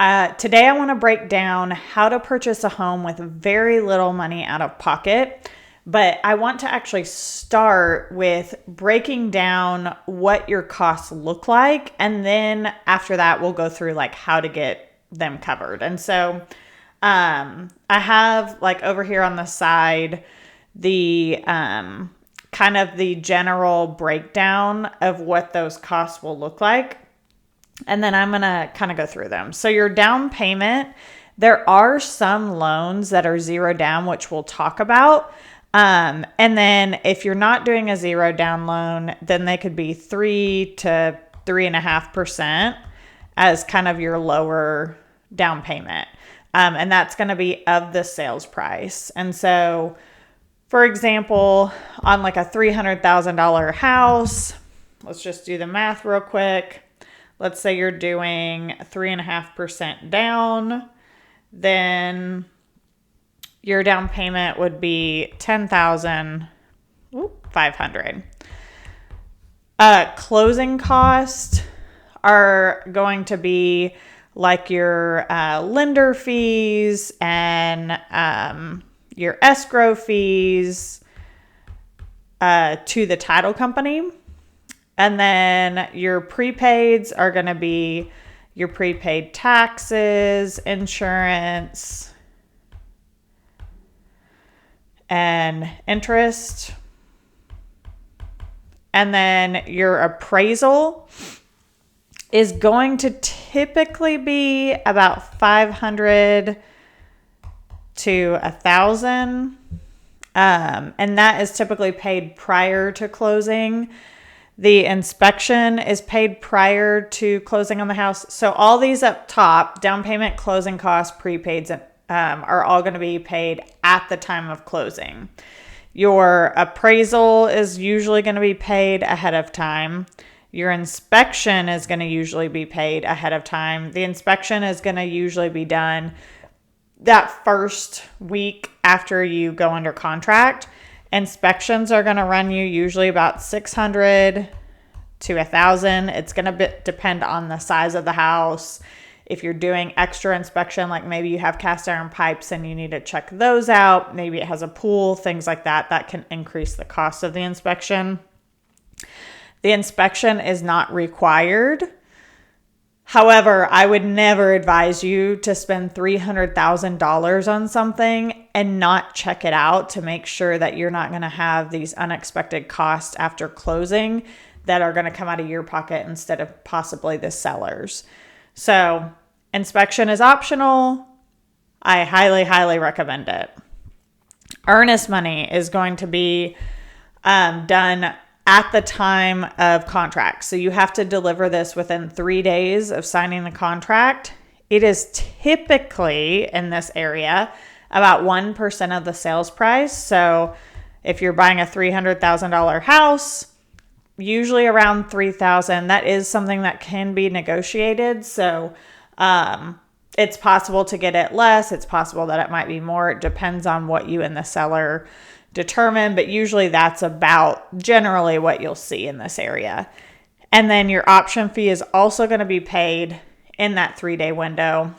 Today I want to break down how to purchase a home with very little money out of pocket, but I want to actually start with breaking down what your costs look like, and then after that we'll go through like how to get them covered. And so I have like over here on the side the kind of the general breakdown of what those costs will look like. And then I'm going to kind of go through them. So your down payment, there are some loans that are zero down, which we'll talk about. And then if you're not doing a zero down loan, then they could be 3 to 3.5% as kind of your lower down payment. And that's going to be of the sales price. And so, for example, on like a $300,000 house, let's just do the math real quick. Let's say you're doing 3.5% down, then your down payment would be $10,500. Closing costs are going to be like your lender fees and your escrow fees to the title company. And then your prepaids are going to be your prepaid taxes, insurance, and interest. And then your appraisal is going to typically be about $500 to $1,000. And that is typically paid prior to closing. The inspection is paid prior to closing on the house. So all these up top, down payment, closing costs, prepaids, are all going to be paid at the time of closing. Your appraisal is usually going to be paid ahead of time. Your inspection is going to usually be paid ahead of time. The inspection is going to usually be done that first week after you go under contract. Inspections are going to run you usually about $600 to $1,000. It's going to depend on the size of the house. If you're doing extra inspection, like maybe you have cast iron pipes and you need to check those out, maybe it has a pool, things like that, that can increase the cost of the inspection. The inspection is not required. However, I would never advise you to spend $300,000 on something and not check it out to make sure that you're not going to have these unexpected costs after closing that are going to come out of your pocket instead of possibly the seller's. So, inspection is optional. I highly, highly recommend it. Earnest money is going to be done at the time of contract. So you have to deliver this within 3 days of signing the contract. It is typically in this area about 1% of the sales price. So if you're buying a $300,000 house, usually around $3,000, that is something that can be negotiated. So it's possible to get it less. It's possible that it might be more. It depends on what you and the seller determine, but usually that's about generally what you'll see in this area. And then your option fee is also going to be paid in that 3-day window.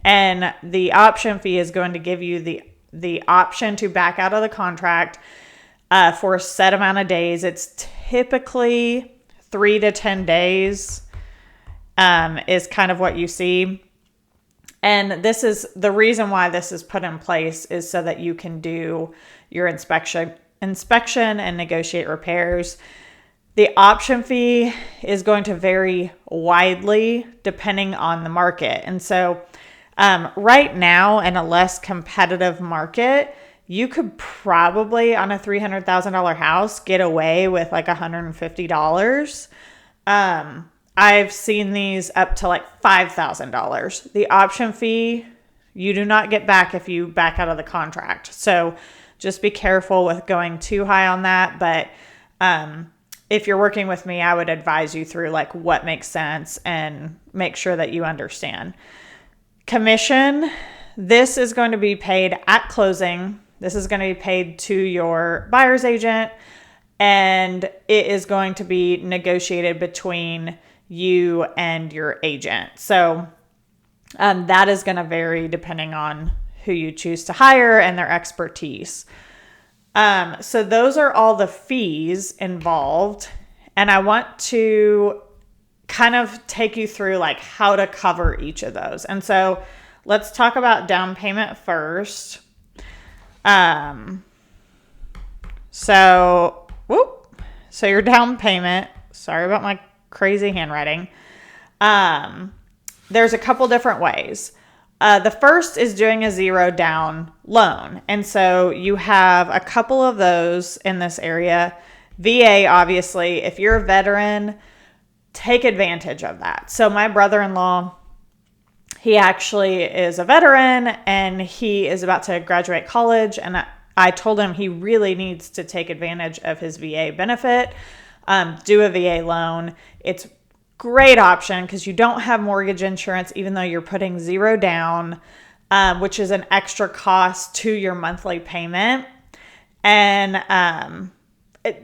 And the option fee is going to give you the option to back out of the contract for a set amount of days. It's typically 3 to 10 days is kind of what you see. And this is the reason why this is put in place is so that you can do your inspection and negotiate repairs. The option fee is going to vary widely depending on the market. And so right now in a less competitive market, you could probably on a $300,000 house get away with like $150. I've seen these up to like $5,000. The option fee, you do not get back if you back out of the contract. So just be careful with going too high on that. But if you're working with me, I would advise you through like what makes sense and make sure that you understand. Commission, this is going to be paid at closing. This is going to be paid to your buyer's agent, and it is going to be negotiated between you and your agent. So That is going to vary depending on who you choose to hire and their expertise. So those are all the fees involved. And I want to kind of take you through like how to cover each of those. And so let's talk about down payment first. So your down payment, sorry about my crazy handwriting. There's a couple different ways. The first is doing a zero down loan. And so you have a couple of those in this area. VA, obviously, if you're a veteran, take advantage of that. So my brother-in-law, he actually is a veteran and he is about to graduate college. And I told him he really needs to take advantage of his VA benefit, do a VA loan. It's great option because you don't have mortgage insurance, even though you're putting zero down, which is an extra cost to your monthly payment. And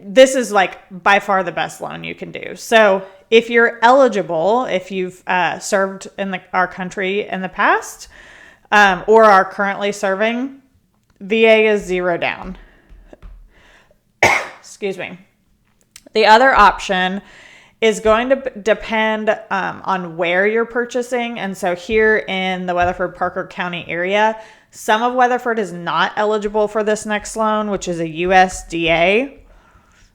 this is like by far the best loan you can do. So if you're eligible, if you've served in our country in the past or are currently serving, VA is zero down. Excuse me. The other option is going to depend on where you're purchasing. And so here in the Weatherford Parker County area, some of Weatherford is not eligible for this next loan, which is a USDA,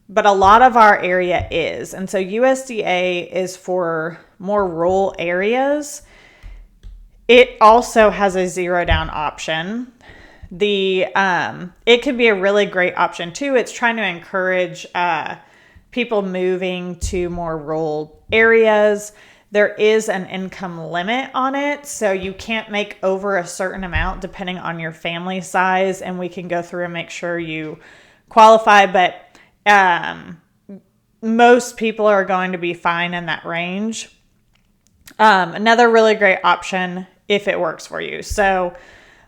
but a lot of our area is. And so USDA is for more rural areas. It also has a zero down option. It can be a really great option too. It's trying to encourage people moving to more rural areas. There is an income limit on it, so you can't make over a certain amount depending on your family size, and we can go through and make sure you qualify, but most people are going to be fine in that range. Another really great option if it works for you. So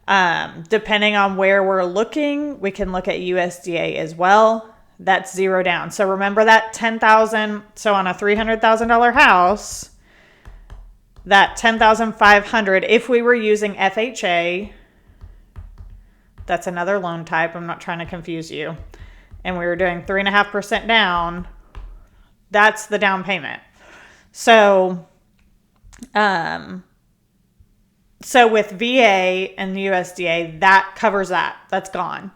depending on where we're looking, we can look at USDA as well. That's zero down. So remember that $10,000. So on a $300,000 house, that $10,500. If we were using FHA, that's another loan type. I'm not trying to confuse you. And we were doing 3.5% down. That's the down payment. So with VA and USDA, that covers that. That's gone.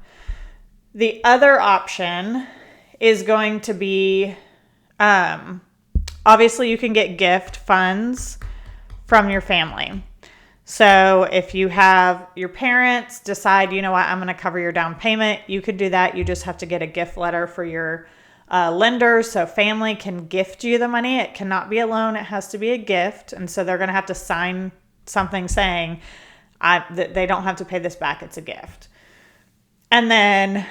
The other option is going to be, obviously you can get gift funds from your family. So if you have your parents decide, you know what, I'm going to cover your down payment, you could do that. You just have to get a gift letter for your lender. So family can gift you the money. It cannot be a loan. It has to be a gift. And so they're going to have to sign something saying that they don't have to pay this back. It's a gift. And then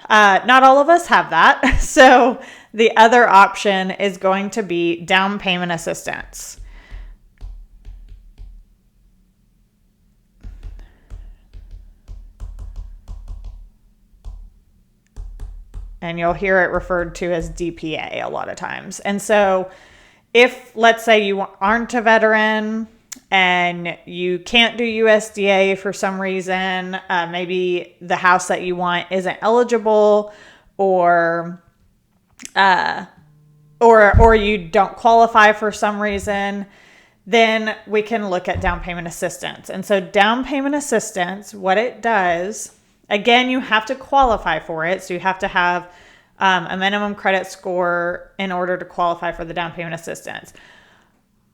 not all of us have that. So the other option is going to be down payment assistance. And you'll hear it referred to as DPA a lot of times. And so if, let's say, you aren't a veteran and you can't do USDA for some reason, maybe the house that you want isn't eligible, or you don't qualify for some reason, then we can look at down payment assistance. And so down payment assistance, what it does, again, you have to qualify for it. So you have to have a minimum credit score in order to qualify for the down payment assistance.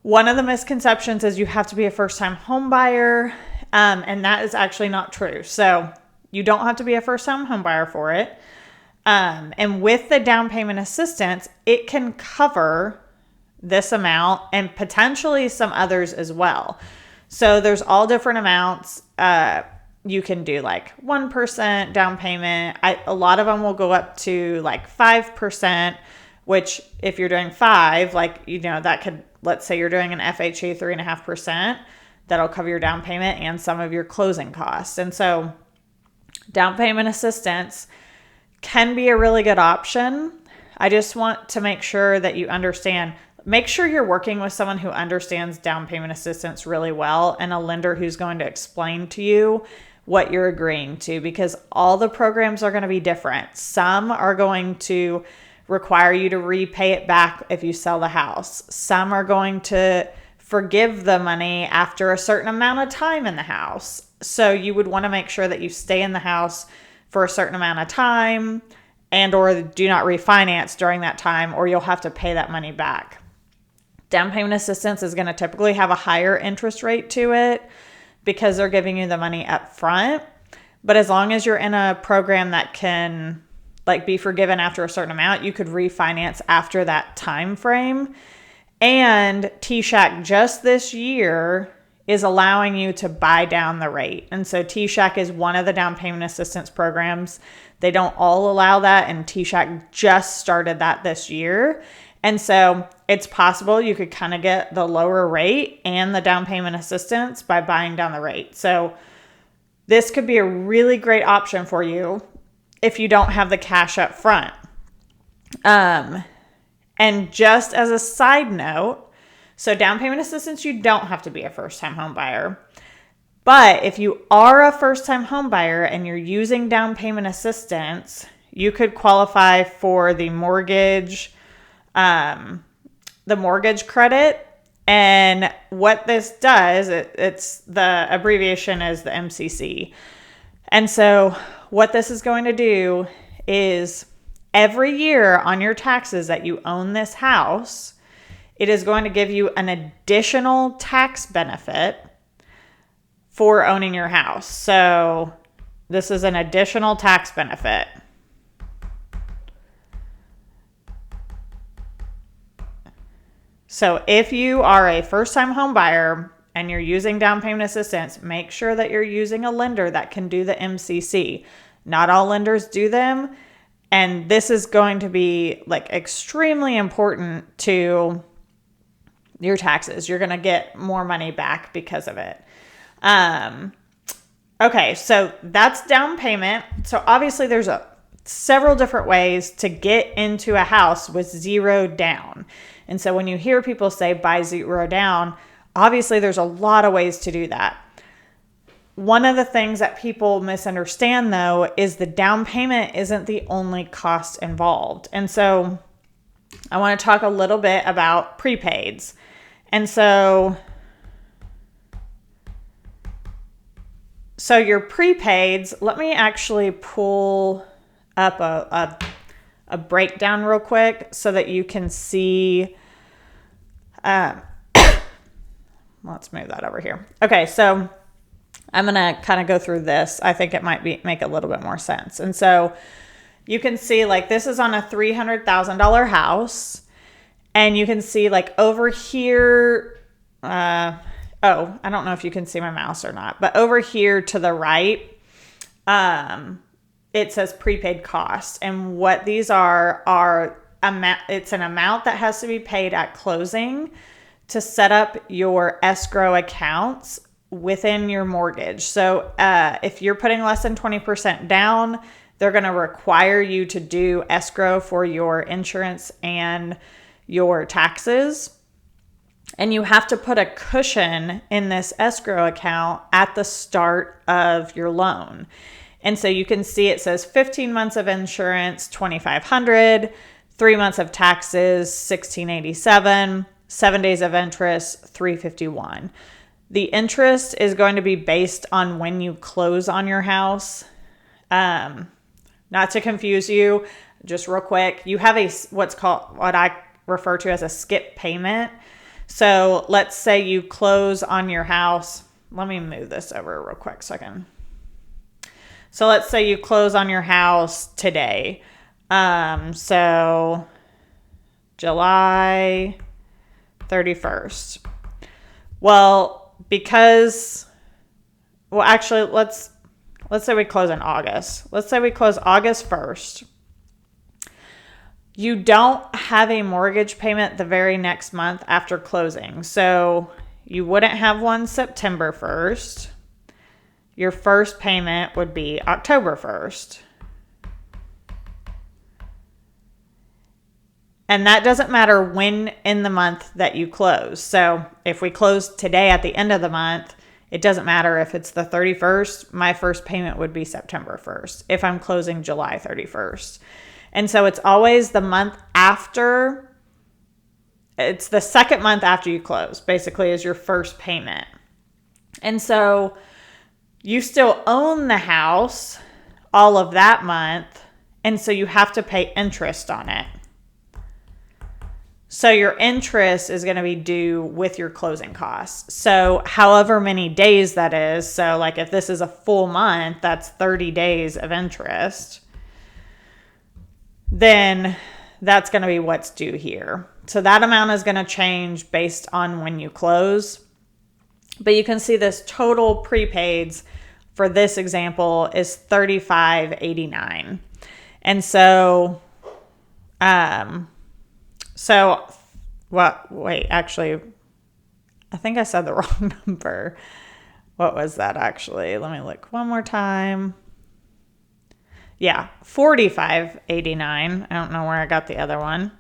One of the misconceptions is you have to be a first-time home buyer, and that is actually not true. So you don't have to be a first-time home buyer for it. And with the down payment assistance, it can cover this amount and potentially some others as well. So there's all different amounts. You can do like 1% down payment. A lot of them will go up to like 5%, which if you're doing 5, like, you know, that could, let's say you're doing an FHA 3.5%, that'll cover your down payment and some of your closing costs. And so down payment assistance can be a really good option. I just want to make sure that you understand make sure you're working with someone who understands down payment assistance really well and a lender who's going to explain to you what you're agreeing to, because all the programs are going to be different. Some are going to require you to repay it back if you sell the house. Some are going to forgive the money after a certain amount of time in the house. So you would want to make sure that you stay in the house for a certain amount of time and or do not refinance during that time, or you'll have to pay that money back. Down payment assistance is going to typically have a higher interest rate to it because they're giving you the money up front. But as long as you're in a program that can be forgiven after a certain amount, you could refinance after that time frame. And TSHAC just this year is allowing you to buy down the rate. And so TSHAC is one of the down payment assistance programs. They don't all allow that, and TSHAC just started that this year. And so it's possible you could kind of get the lower rate and the down payment assistance by buying down the rate. So this could be a really great option for you if you don't have the cash up front. And just as a side note, so down payment assistance, you don't have to be a first-time home buyer. But if you are a first-time home buyer and you're using down payment assistance, you could qualify for the mortgage credit. And what this does, it's the abbreviation is the MCC. And so what this is going to do is every year on your taxes that you own this house, it is going to give you an additional tax benefit for owning your house. So this is an additional tax benefit. So if you are a first-time home buyer and you're using down payment assistance, make sure that you're using a lender that can do the MCC. Not all lenders do them. And this is going to be extremely important to your taxes. You're going to get more money back because of it. Okay, so that's down payment. So obviously there's several different ways to get into a house with zero down. And so when you hear people say buy zero down, obviously there's a lot of ways to do that. One of the things that people misunderstand, though, is the down payment isn't the only cost involved. And so I want to talk a little bit about prepaids. And so your prepaids, let me actually pull up a breakdown real quick so that you can see. Let's move that over here. Okay, so I'm going to kind of go through this. I think it might make a little bit more sense. And so you can see this is on a $300,000 house. And you can see over here, I don't know if you can see my mouse or not, but over here to the right, it says prepaid costs. And what these are it's an amount that has to be paid at closing to set up your escrow accounts within your mortgage. So if you're putting less than 20% down, they're going to require you to do escrow for your insurance and your taxes. And you have to put a cushion in this escrow account at the start of your loan. And so you can see it says 15 months of insurance, $2,500, 3 months of taxes, $1,687, 7 days of interest, $351. The interest is going to be based on when you close on your house. Not to confuse you, just real quick, you have what I refer to as a skip payment. So let's say you close on your house. Let me move this over real quick so I can. So let's say you close on your house today. So July 31st. Well, actually, let's say we close in August. Let's say we close August 1st. You don't have a mortgage payment the very next month after closing. So you wouldn't have one September 1st. Your first payment would be October 1st. And that doesn't matter when in the month that you close. So if we close today at the end of the month, it doesn't matter if it's the 31st, my first payment would be September 1st if I'm closing July 31st. And so it's always the month after, it's the second month after you close, basically, is your first payment. And so you still own the house all of that month, and so you have to pay interest on it. So your interest is going to be due with your closing costs. So however many days that is, so like if this is a full month, that's 30 days of interest, then that's going to be what's due here. So that amount is going to change based on when you close. But you can see this total prepaids for this example is $35.89. And so, actually, I think I said the wrong number. What was that actually? Let me look one more time. Yeah, $45.89. I don't know where I got the other one.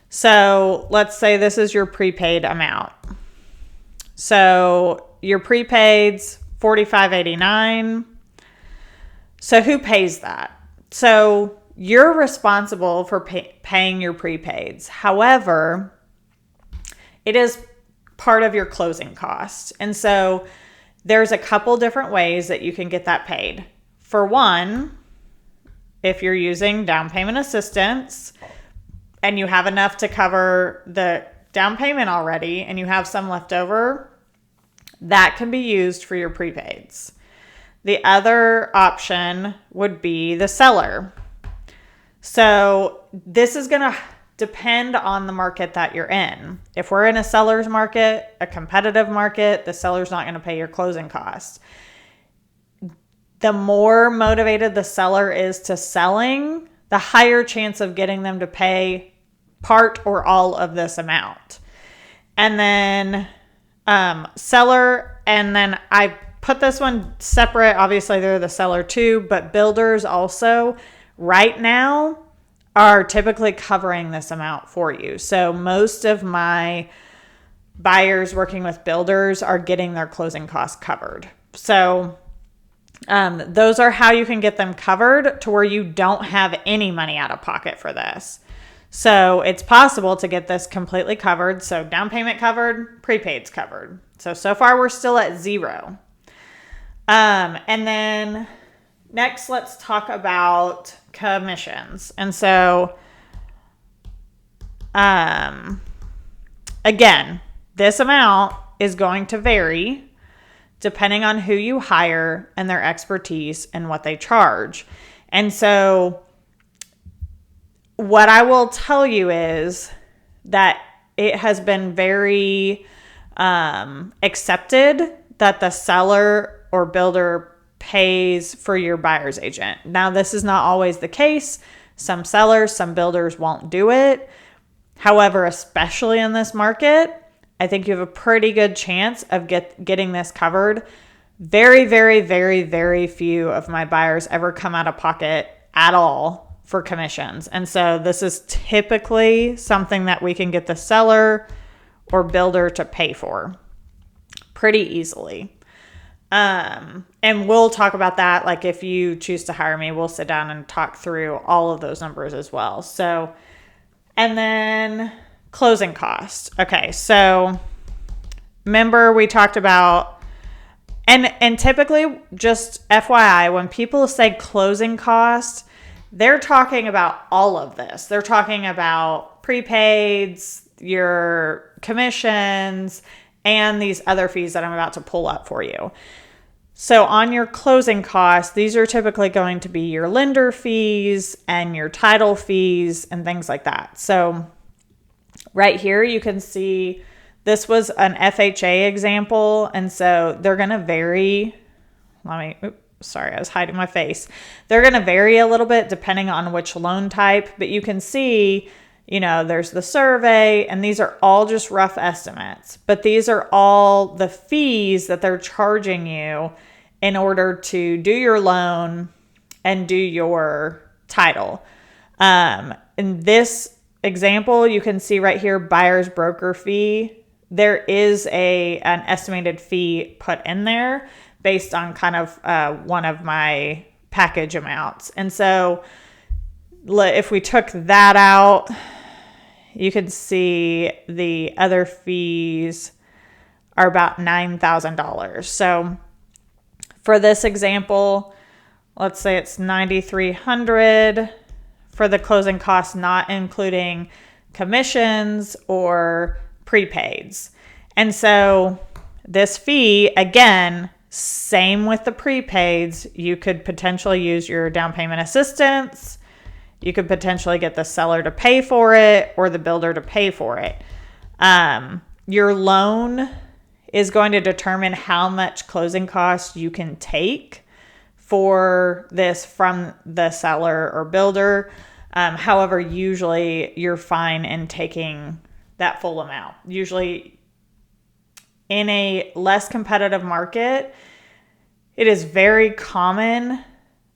So let's say this is your prepaid amount. So your prepaids, $45.89. So who pays that? So you're responsible for paying your prepaids. However, it is part of your closing costs. And so there's a couple different ways that you can get that paid. For one, if you're using down payment assistance and you have enough to cover the down payment already and you have some left over, that can be used for your prepaids. The other option would be the seller. So this is going to depend on the market that you're in. If we're in a seller's market, a competitive market, the seller's not going to pay your closing costs. The more motivated the seller is to selling, the higher chance of getting them to pay part or all of this amount. And then seller, and then I put this one separate. Obviously, they're the seller too, but builders also right now are typically covering this amount for you. So most of my buyers working with builders are getting their closing costs covered. So those are how you can get them covered to where you don't have any money out of pocket for this. So it's possible to get this completely covered. So down payment covered, prepaids covered. So far we're still at zero. And then next, let's talk about commissions. And so, again, this amount is going to vary depending on who you hire and their expertise and what they charge. And so what I will tell you is that it has been very accepted that the seller or builder pays for your buyer's agent. Now, this is not always the case. Some sellers, some builders won't do it. However, especially in this market, I think you have a pretty good chance of getting this covered. Very, very, very, very few of my buyers ever come out of pocket at all for commissions. And so this is typically something that we can get the seller or builder to pay for pretty easily. And we'll talk about that. Like if you choose to hire me, we'll sit down and talk through all of those numbers as well. So, and then closing costs. Okay. So remember we talked about, and typically just FYI, when people say closing costs, they're talking about all of this. They're talking about prepaids, your commissions, and these other fees that I'm about to pull up for you. So on your closing costs, these are typically going to be your lender fees and your title fees and things like that. So right here, you can see this was an FHA example. And so they're going to vary. Sorry, I was hiding my face. They're going to vary a little bit depending on which loan type, but you can see, there's the survey, and these are all just rough estimates, but these are all the fees that they're charging you in order to do your loan and do your title. And this example, you can see right here, buyer's broker fee. There is an estimated fee put in there based on kind of one of my package amounts. And so if we took that out, you can see the other fees are about $9,000. So for this example, let's say it's $9,300 for the closing costs, not including commissions or prepaids. And so this fee, again, same with the prepaids, you could potentially use your down payment assistance. You could potentially get the seller to pay for it or the builder to pay for it. Your loan is going to determine how much closing costs you can take for this from the seller or builder. However, usually you're fine in taking that full amount. Usually in a less competitive market, it is very common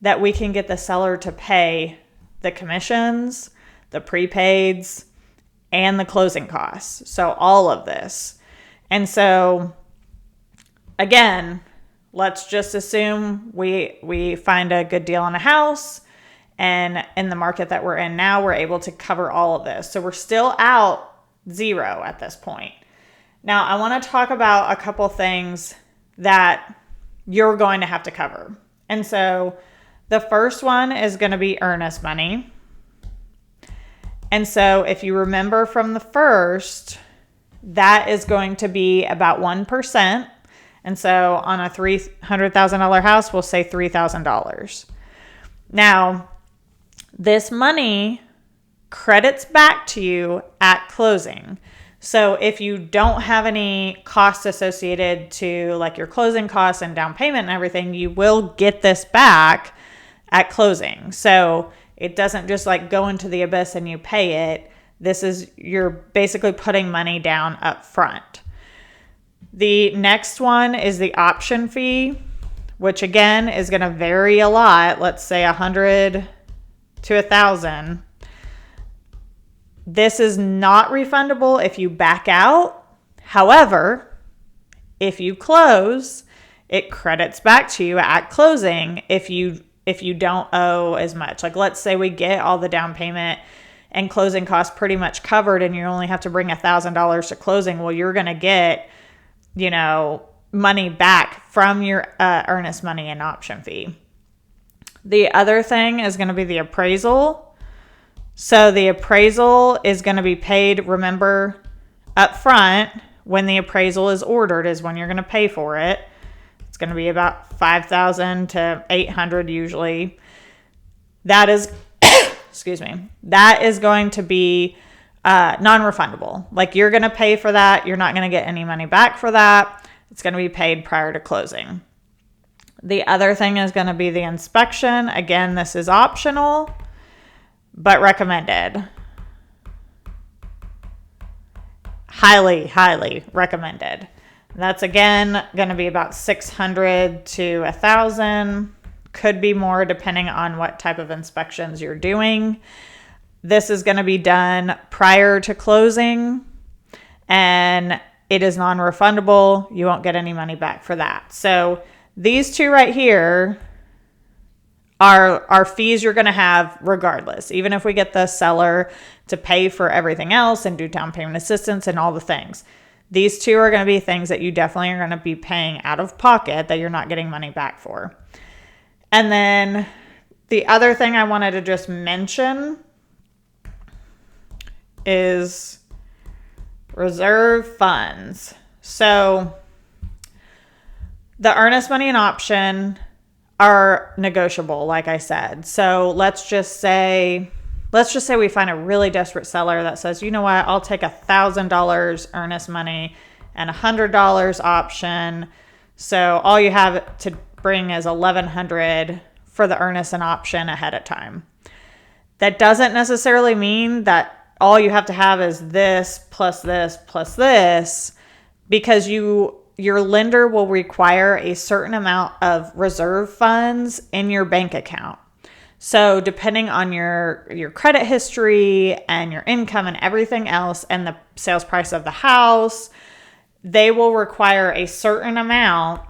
that we can get the seller to pay the commissions, the prepaids, and the closing costs. So all of this. And so again, let's just assume we find a good deal on a house, and in the market that we're in now, we're able to cover all of this. So we're still out zero at this point. Now, I want to talk about a couple things that you're going to have to cover. And so the first one is going to be earnest money. And so if you remember from the first, that is going to be about 1%. And so on a $300,000 house, we'll say $3,000. Now, this money credits back to you at closing. So if you don't have any costs associated to like your closing costs and down payment and everything, you will get this back at closing. So it doesn't just like go into the abyss and you pay it. You're basically putting money down up front. The next one is the option fee, which again is going to vary a lot. Let's say $100 to $1,000. This is not refundable if you back out. However, if you close, it credits back to you at closing if you don't owe as much. Like let's say we get all the down payment and closing costs pretty much covered and you only have to bring $1,000 to closing. Well, you're going to get, money back from your earnest money and option fee. The other thing is going to be the appraisal. So the appraisal is going to be paid, remember, up front when the appraisal is ordered is when you're going to pay for it. It's going to be about $5,000 to $800 usually. That is, excuse me, that is going to be non-refundable. Like you're going to pay for that. You're not going to get any money back for that. It's going to be paid prior to closing. The other thing is going to be the inspection. Again, this is optional, but recommended. Highly, highly recommended. That's again going to be about $600 to $1,000. Could be more depending on what type of inspections you're doing. This is going to be done prior to closing, and it is non-refundable. You won't get any money back for that. So these two right here are fees you're going to have regardless, even if we get the seller to pay for everything else and do down payment assistance and all the things. These two are going to be things that you definitely are going to be paying out of pocket that you're not getting money back for. And then the other thing I wanted to just mention is reserve funds. So the earnest money and option are negotiable, like I said. So let's just say we find a really desperate seller that says, you know what, I'll take $1,000 earnest money and $100 option. So all you have to bring is $1,100 for the earnest and option ahead of time. That doesn't necessarily mean that all you have to have is this plus this plus this, because your lender will require a certain amount of reserve funds in your bank account. So depending on your credit history and your income and everything else and the sales price of the house, they will require a certain amount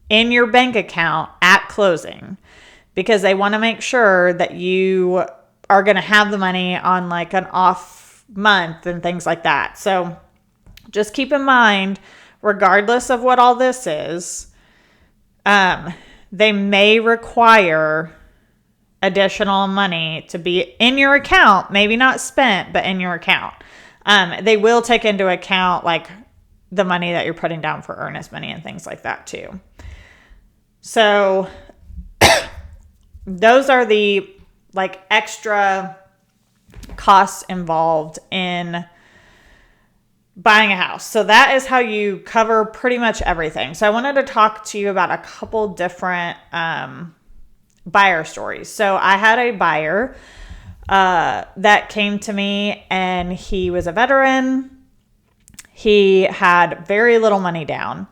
in your bank account at closing because they want to make sure that you are going to have the money on like an off month and things like that. So just keep in mind, regardless of what all this is, they may require additional money to be in your account, maybe not spent, but in your account. They will take into account like the money that you're putting down for earnest money and things like that too. So those are the like extra costs involved in buying a house. So that is how you cover pretty much everything. So I wanted to talk to you about a couple different buyer stories. So I had a buyer that came to me, and he was a veteran. He had very little money down.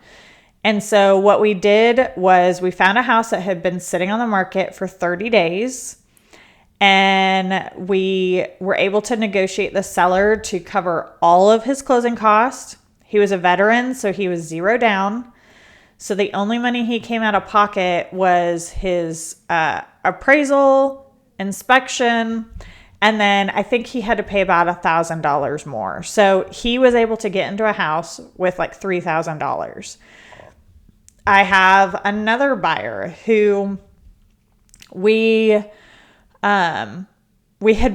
And so what we did was we found a house that had been sitting on the market for 30 days. And we were able to negotiate the seller to cover all of his closing costs. He was a veteran, so he was zero down. So the only money he came out of pocket was his appraisal, inspection, and then I think he had to pay about $1,000 more. So he was able to get into a house with like $3,000. I have another buyer who we had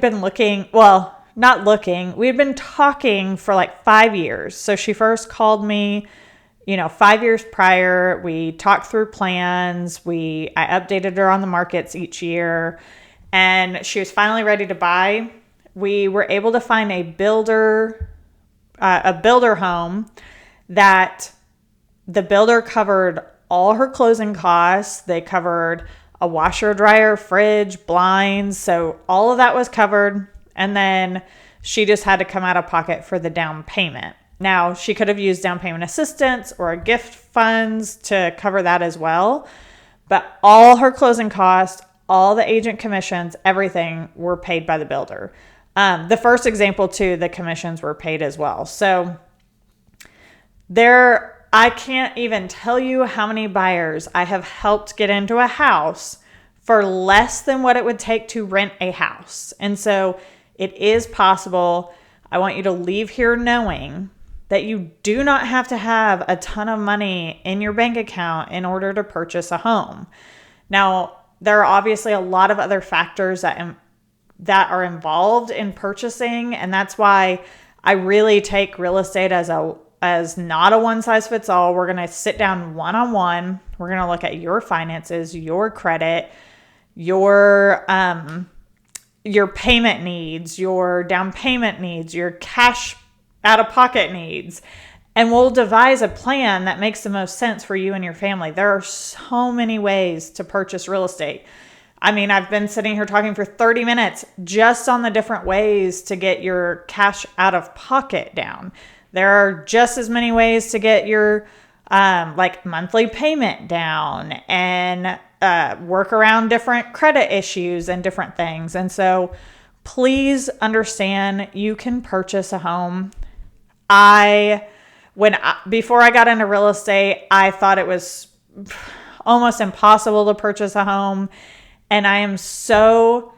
been looking, well, not looking, we had been talking for like 5 years. So she first called me, 5 years prior. We talked through plans. I updated her on the markets each year, and she was finally ready to buy. We were able to find a builder home that the builder covered all her closing costs. They covered a washer, dryer, fridge, blinds. So all of that was covered. And then she just had to come out of pocket for the down payment. Now, she could have used down payment assistance or gift funds to cover that as well. But all her closing costs, all the agent commissions, everything were paid by the builder. The first example too, the commissions were paid as well. So I can't even tell you how many buyers I have helped get into a house for less than what it would take to rent a house. And so it is possible. I want you to leave here knowing that you do not have to have a ton of money in your bank account in order to purchase a home. Now, there are obviously a lot of other factors that are involved in purchasing, and that's why I really take real estate as not a one-size-fits-all. We're going to sit down one-on-one. We're going to look at your finances, your credit, your payment needs, your down payment needs, your cash out-of-pocket needs, and we'll devise a plan that makes the most sense for you and your family. There are so many ways to purchase real estate. I mean, I've been sitting here talking for 30 minutes just on the different ways to get your cash out of pocket down. There are just as many ways to get your monthly payment down and work around different credit issues and different things. And so please understand, you can purchase a home. Before I got into real estate, I thought it was almost impossible to purchase a home. And I am so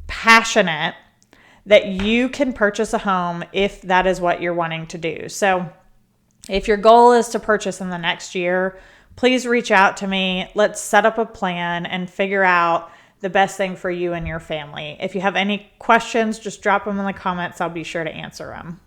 passionate that you can purchase a home if that is what you're wanting to do. So if your goal is to purchase in the next year, please reach out to me. Let's set up a plan and figure out the best thing for you and your family. If you have any questions, just drop them in the comments. I'll be sure to answer them.